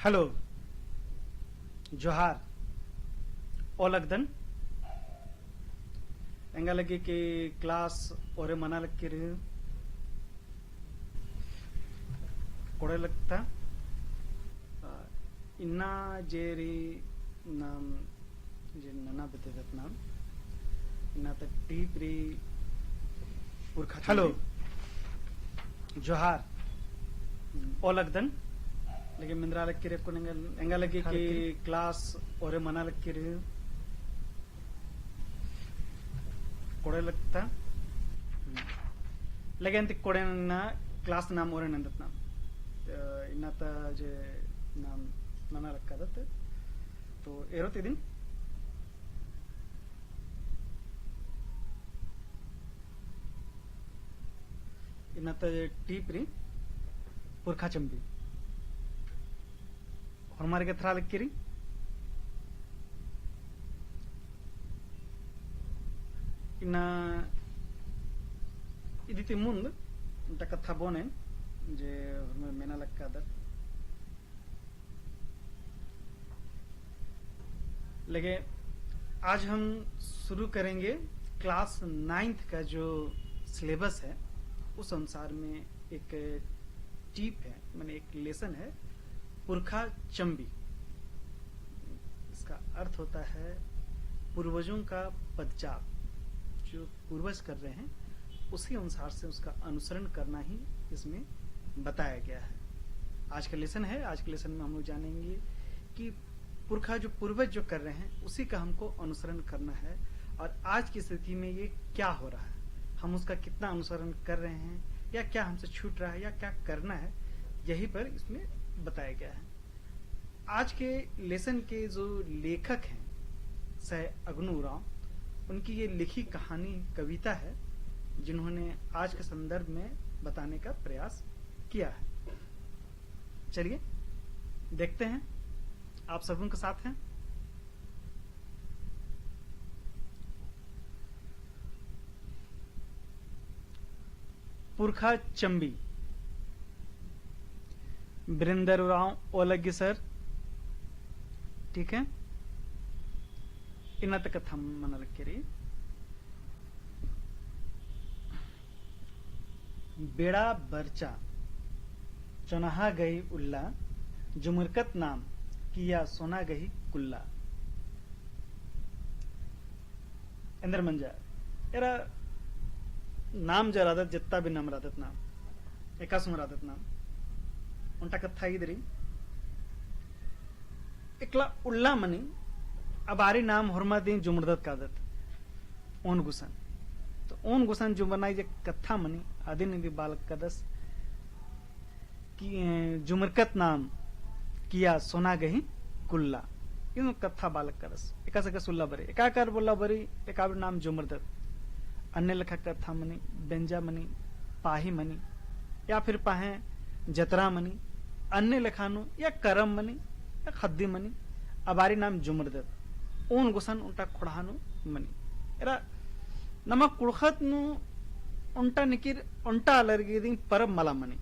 Hello जोहार ओलगदन ಎಂಗಲಗಿ K class ಒರೆ ಮನಾಲಕ್ಕಿರಿ ಕೊಡಲಕ್ತ इन्ना Jerry नाम जे नना बतेदत नाम इन्ना तक टीपरी पुरखा हेलो जोहार ओलगदन लेकिन मिंद्रालक्किरी को ಎಂಗಲಗಿ ಕೆ ಕ್ಲಾಸ್ ಒರೆ ಮನಾಲಕ್ಕಿರಿ ಕೊಡಲಕ್ತ लेकिन ती कोडे क्लास नाम ओरे नंदत नाम इन्नाता जे नाम नना लक्कादत तो एरोत दिन इन्नाता जे टीपरी पुरखा चंबी हमारे के थरा लक्किरी इन्ना इदिति मुंद उनटा कथा बोने जे मेना लक्कादत लेकिन आज हम शुरू करेंगे क्लास 9th का जो सिलेबस है उस अनुसार में एक टीप है माने एक लेसन है पुरखा चंबी। इसका अर्थ होता है पूर्वजों का पदचाप, जो पूर्वज कर रहे हैं उसी अनुसार से उसका अनुसरण करना ही इसमें बताया गया है। आज का लेसन है, आज के लेसन में हम लोग जानेंगे कि पुरखा जो पूर्वज जो कर रहे हैं उसी का हमको अनुसरण करना है और आज की स्थिति में ये क्या हो रहा है, हम उसका कितना अनुसरण कर रहे हैं या क्या हमसे छूट रहा है या क्या करना है, यही पर इसमें बताया गया है। आज के लेसन के जो लेखक हैं सह अग्नूराव, उनकी ये लिखी कहानी कविता है जिन्होंने आज के संदर्भ में बताने का प्रयास किया है। चलिए देखते हैं, आप सबों के साथ हैं। पुरखा चंबी बिरेंद्रराव ओलगी सर, ठीक है। इन्ना तक कथा मन लक्केरी बेड़ा बरचा चौनाहा गई उल्ला जुमरकत नाम किया सोना गई कुल्ला। इंद्र मंजा एरा नाम जो रादत जितना भी नाम रादत नाम एकासुम रादत नाम उनटा कथा इधरी एकला उल्ला मनी अबारी नाम हुरमा दिन जुमरदत कादत ओन गुसन तो ओन गुसन जो बनाई जे कथा मनी आदि निधि बालक कदस की जुमरकत नाम किया सोना गही कुल्ला इन कथा बालक करस एका सका सुल्ला बरे एकाकार बोला बरी एकाबर नाम जुमरदत अन्य लेखा कथा मनी बेंजा मनी पाही मनी या फिर पाहे जतरा मनी अन्य लेखानु या करम मनी या खद्दी मनी अबारी नाम जुमरदत ओन गुसन उल्टा खुड़ानु मनी एरा नमक कुड़खत नु उल्टा निकिर उल्टा अलर्गी परब मला मनी।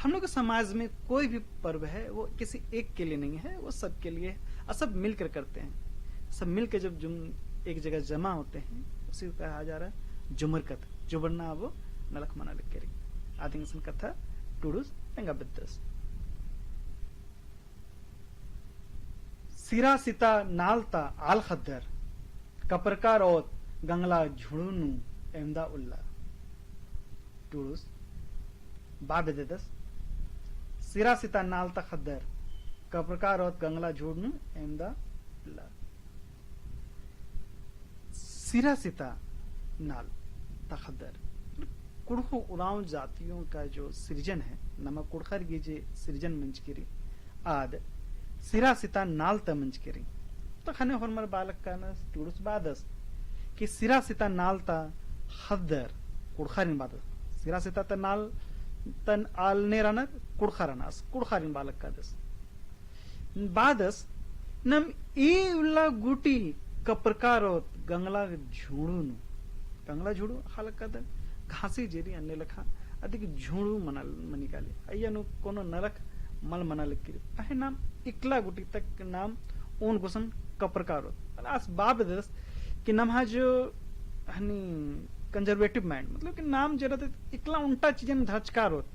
हम लोग के समाज में कोई भी पर्व है वो किसी एक के लिए नहीं है, वो सबके लिए है और सब मिलकर करते हैं। सब मिलकर जब एक जगह जमा होते हैं उसी को कहा जा रहा है जुमरकत जो बनना वो नलक मना लिख के आदि कथा टूडूस एंगा बिद्दस सिरा सिता नालता आल खद्दर कपरकार और गंगला झुड़ुनु एमदा उल्ला टूडूस बाद दस सिरा सिता नालता खद्दर कपरकार और गंगला झुड़नु एमदा उल्ला। सिरा सिता नाल तखदर कुड़खो उराव जातियों का जो सृजन है नमक कुड़खर की जे सृजन मंचकिरी आद सिरा सिता नाल त मंचकिरी तो खने होरमर बालक का न टूडुस बादस कि सिरा सिता नाल ता खद्दर कुड़खरिन बादस सिरा सिता त नाल तन आल नेरानर कुड़खरनास कुड़खरिन बालक का दस बादस नम ई उल्ला गुटी कप्रकारोत गंगला झुड़ू गंगला झुड़ू हालक का घासी जेरी अन्य लखा अधिक झुड़ू मनिकाले अय्यनु कोनो नलक मल मना लिखिरी पहे नाम इकला गुटी तक नाम ओन गुसन कप्रकार अस बाब दस कि नम हा जो हनी कंजर्वेटिव माइंड मतलब कि नाम जरा इकला उल्टा चीजन धचकार होत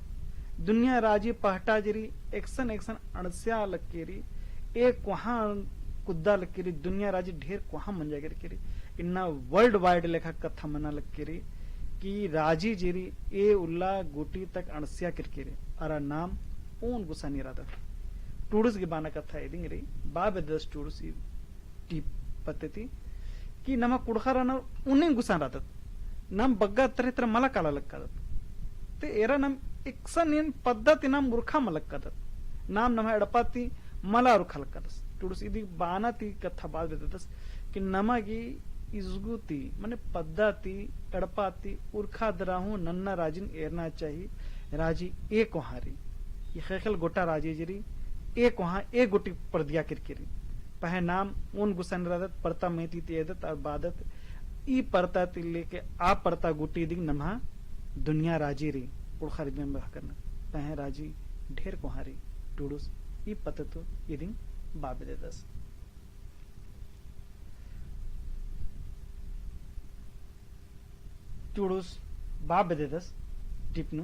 दुनिया राजी पहटा जरी एक्शन एक्शन अड़स्या लकीरी एक वहां कुद्दा लकीरी दुनिया राजी ढेर वहां मन जाकर केरी इन्ना वर्ल्ड वाइड लेखा कथा मना लकीरी कि राजी जेरी ए उल्ला गुटी तक अड़स्या किरकिरी अरा नाम ओन गुसा नहीं रहा टूडस की बाना कथा एदिंग रही बाब दस टूडस टी पद्धति कि नम कुड़खरा उन्हें गुसा रहा नम बग्गा तरह तरह मला काला लक्का ते एरा नम इक्सन इन पद्धति नाम मुर्खा मलक्का नाम नम एडपाती मला रुखा लक्का टूडस इदी बाना ती कथा बात देतस कि नमगी इजगुती माने पद्धति एडपाती उर्खा दराहू नन्ना राजिन एरना चाहिए राजी एक वहारी ये खेखल गोटा राजी जरी एक वहां एक गोटी पर्दिया किरकिरी पहे नाम उन गुसन रादत परता मेती तेदत और बादत ई परता ती लेके आ परता गुटी दिग नमहा दुनिया राजी री उड़खारी में बह करना पहे राजी ढेर कोहारी टूडुस ई पततो इदिंग बाबे दे दस टूडुस बाबे दे दस टिपनु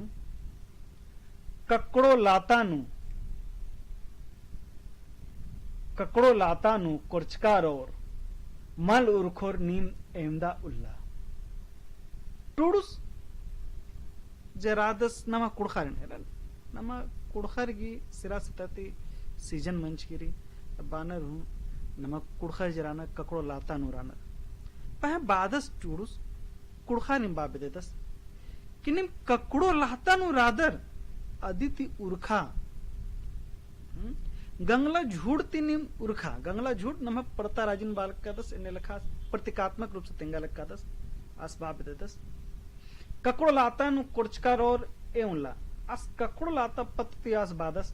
ककड़ो लातानु कुर्चकार और मल उर्खोर नीम एमदा उल्ला टूडुस जरादस नमा कुड़खार नमा कुड़खार की सिरा सताती सीजन मंच गिरी बानर हूं नमा कुड़खार जराना ककड़ो लातानु राना पह बादस टूडुस कुड़खार निम बाबे देदस किनिम ककड़ो लातानु रादर अदिति उर्खा गंगला झूठ तिनिम उर्खा गंगला झूठ नम पड़ता राजिन बालक का दस इन्हें लिखा प्रतीकात्मक रूप से तेंगा लग का दस असबाब दे दस ककड़ो लाता नु कुर्चकार और एउला अस ककड़ो लाता पत्ती आस बादस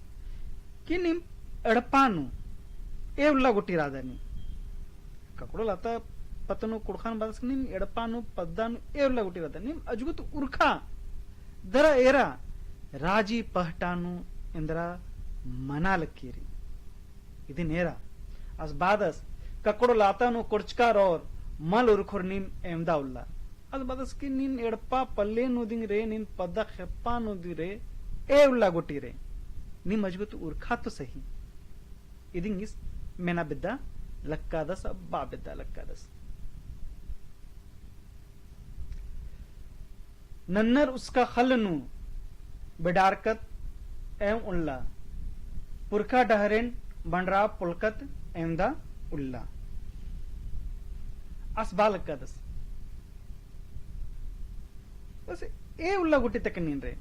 किनिम एड़पानु एउला गुटी रादानी ककड़ो लाता पतनु कुड़खान बादस निम एड़पानु पद्दानु एउला गुटी रादानी अजुगत उर्खा दरा एरा राजी पहटानु इंद्रा मना लकीरी इदी नेरा अस बादस ककड़ो लातानु कुर्चकार और मल उर्खुर नीम एमदा उल्ला अस बादस की नीन एड़पा पल्ले नुदिंग रे नीन पद्दा खेप्पा नुदी रे ए उल्ला गुटी रे नी मजबूत उर्खा तो सही इदिंग इस मेना बिद्दा लक्कादस अब बा बिद्दा लक्कादस नन्नर उसका खलनु बिडारकत एवं उल्ला पुरखा डहरेन बंडरा पुलकत एमदा उल्ला असबाल कदस बस ए उल्ला गुटी तक नीन रे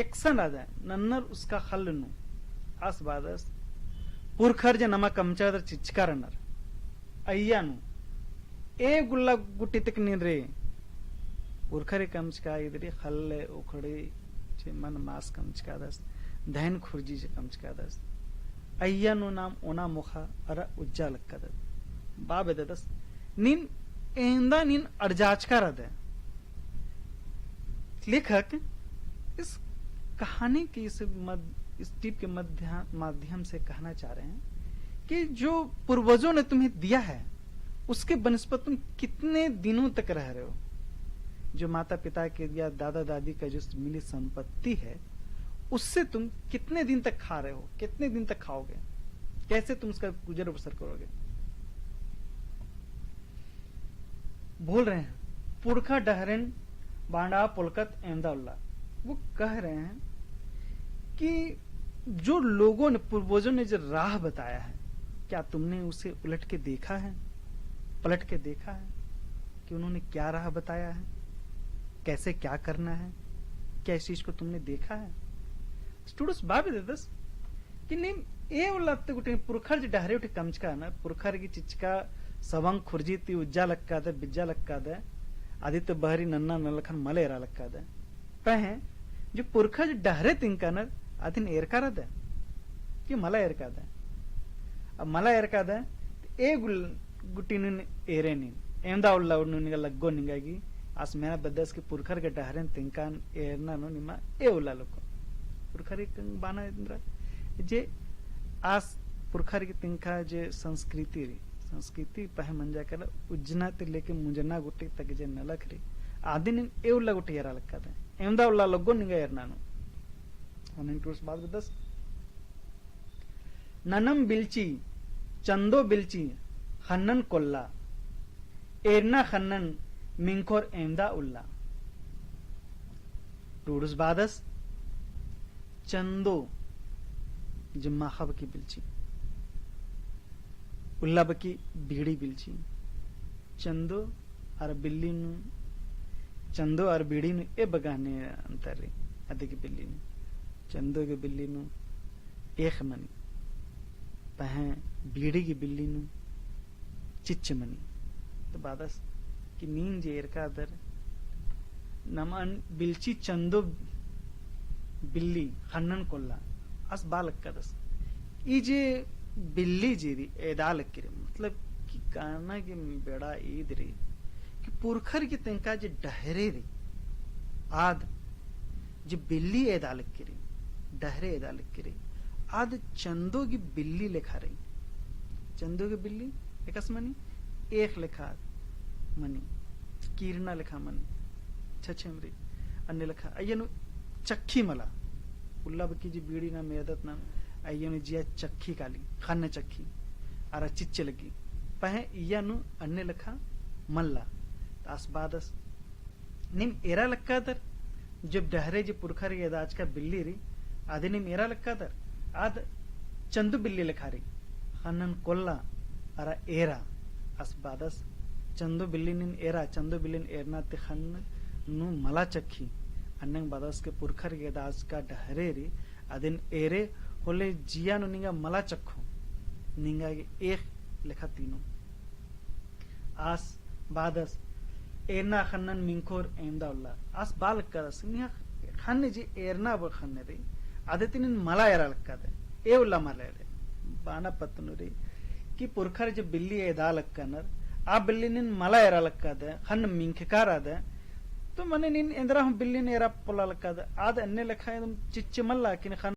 एक्सन आदा नन्नर उसका खलनु असबादस पुरखर जे नमा कमचादर चिचकारनर अय्यानु ए गुल्ला गुटी तक नीन रे पुरखरे कमचका इधरी खल्ले उखड़े चे मन मास कमचकादस धैन खुर्जी से कमचकादस अय्यानु नाम ओना मुखा अरा उज्जा लक्कादस बाबे ददस नीन एंदा नीन अर्जाचका रद लेखक इस कहानी की इस टिप के माध्यम से कहना चाह रहे हैं कि जो पूर्वजों ने तुम्हें दिया है उसके बनस्पत तुम कितने दिनों तक रह रहे हो जो माता पिता के या दादा दादी का जो मिली संपत्ति है उससे तुम कितने दिन तक खा रहे हो कितने दिन तक खाओगे कैसे तुम उसका गुजर बसर करोगे बोल रहे हैं पुरखा डहरेन बांडा पुलकत एमदाउल्ला वो कह रहे हैं कि जो लोगों ने पूर्वजों ने जो राह बताया है क्या तुमने उसे उलट के देखा है पलट के देखा है कि उन्होंने क्या राह बताया है कैसे क्या करना है क्या इस चीज को तुमने देखा है स्टूडेंट्स बाबे दस कि नहीं ए उल्लाते गुटे पुरखर जो डहरे उठे कमचका ना पुरखर की चिचका सवंग खुर्जी ती उज्जा लक्का दे बिज्जा लक्का दे आदित्य बहरी नन्ना नलखन मलेरा लक्का दे पहे जो पुरखर जो डहरे तिंका ना आदिन एरका रद कि मला एरका दे अब मला एरका दे ए गुटी नुन एरे नी एंदा उल्ला नुनिगा लग्गो निगागी आस मेना बदस के पुरखर के डहरेन तिंकान एरना नो निमा ए उल्ला लोको पुरखर एक बाना इंद्रा जे आस पुरखर की तिंखा जे संस्कृति पह मंजा कर उज्जना ते लेके मुंजना गुट्टी तक जे नलक रे आदिन ए उल्ला गुट्टी यारा लक्का दे एमदा उल्ला लोगो निंगा यारनानु अनन टूर्स बात बदस ननम बिल्ची चंदो बिल्ची खन्नन कोल्ला एरना खन्नन मिंकोर एमदा उल्ला टूर्स बादस चंदो जिम्मा खब की बिल्ची उल्ला बकी बीड़ी बिल्ची चंदो और बिल्ली नु चंदो और बीड़ी नु ए बगाने अंतर रे अदे की बिल्ली नु चंदो के बिल्ली नु एक मनी पह बीड़ी की बिल्ली नु चिच्च मनी तो बादस कि नीन जेर का दर नमन बिल्ची चंदो बिल्ली खन्नन कोल्ला अस बालक का दस ई जे बिल्ली जीरी एदाल किरे मतलब कि काना के बेड़ा ईद रे कि पुरखर की तिंका जे डहरे रे आद जे बिल्ली एदाल किरे डहरे एदाल किरे आद चंदो की बिल्ली लिखा रही चंदो की बिल्ली एकस मनी एक लिखा मनी कीरना लिखा मनी छछमरी अन्य लिखा अयनु चक्खी मला उल्ला बकी जी बीड़ी ना मेदत ना अयनु जिया चक्खी काली खाने चक्खी आरा चिच्चे लगी पहे इयानु अन्य लिखा मल्ला तास बादस निम एरा लक्का दर जब डहरे जी पुरखर ये दाज का बिल्ली री आधे निम एरा लक्का दर आद चंदू बिल्ली लिखा रही खानन कोल्ला आरा एरा अस बादस चंदू बिल्ली निन एरा चंदू बिल्ली एरना ते खन नु मला चक्खी अन्नंग बादस के पुरखर ये दाज का डहरे री आदिन एरे होले जिया नु निंगा मला चक्खो निंगा ये एक लिखा तीनों आस बादस एरना खन्नन मिंकोर एमदा उल्ला आस बाल करस निया खाने जी एरना ब खाने रे आदे तीन मला एरा लक्का दे ए उल्ला मला रे बाना पतनु रे कि पुरखर जे बिल्ली एदा लक्कनर आ बिल्ली निन मला एरा लक्का दे खन मिंखकार दे तो मने निन इंद्रा हम बिल्ली ने एरा पोला लक्का दे आद अन्ने लखा चिच्चे मल्ला किन खन